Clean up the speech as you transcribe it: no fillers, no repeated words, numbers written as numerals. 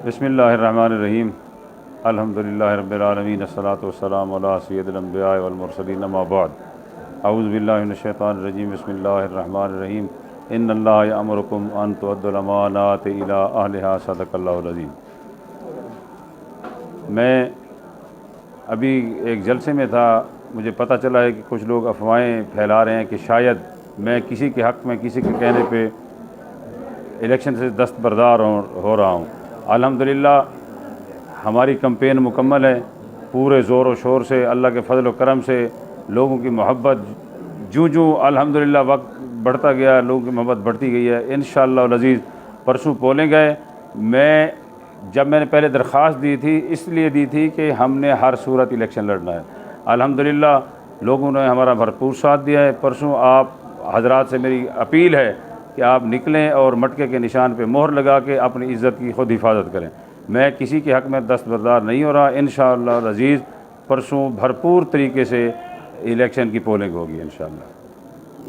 बिस्मिल्लाहिर्रहमानिर्रहीम अल्हम्दुलिल्लाहि रब्बिल आलमीन अस्सलातु वस्सलामु अला सय्यिदिल अंबिया वल मुरसलीन अम्मा बाद अऊज़ु बिल्लाहि मिनश शैतानिर रजीम बिस्मिल्लाहिर्रहमानिर्रहीम इन्नल्लाहा यअमुरुकुम अन तुअद्दुल अमानाति इला अहलिहा सदक़ल्लाहुल अज़ीम। मैं अभी एक जलसे में था, मुझे पता चला है कि कुछ लोग अफवाहें फैला रहे हैं कि शायद मैं किसी के हक़ में किसी के कहने पे इलेक्शन से दस्तबरदार हो रहा हूँ। अल्हम्दुलिल्लाह हमारी कैंपेन मुकम्मल है, पूरे ज़ोर व शोर से, अल्लाह के फजल व करम से लोगों की मोहब्बत जूँ अल्हम्दुलिल्लाह वक्त बढ़ता गया, लोगों की मोहब्बत बढ़ती गई है। इंशाअल्लाह अज़ीज़ परसों पोलिंग है। मैंने पहले दरख्वास्त दी थी, इसलिए दी थी कि हमने हर सूरत इलेक्शन लड़ना है। अल्हम्दुलिल्लाह लोगों ने हमारा भरपूर साथ दिया है। परसों आप हजरात से मेरी अपील है कि आप निकलें और मटके के निशान पे मोहर लगा के अपनी इज़्ज़त की खुद हिफाजत करें। मैं किसी के हक़ में दस्तबरदार नहीं हो रहा। इंशाअल्लाह अज़ीज़ परसों भरपूर तरीके से इलेक्शन की पोलिंग होगी इंशाअल्लाह।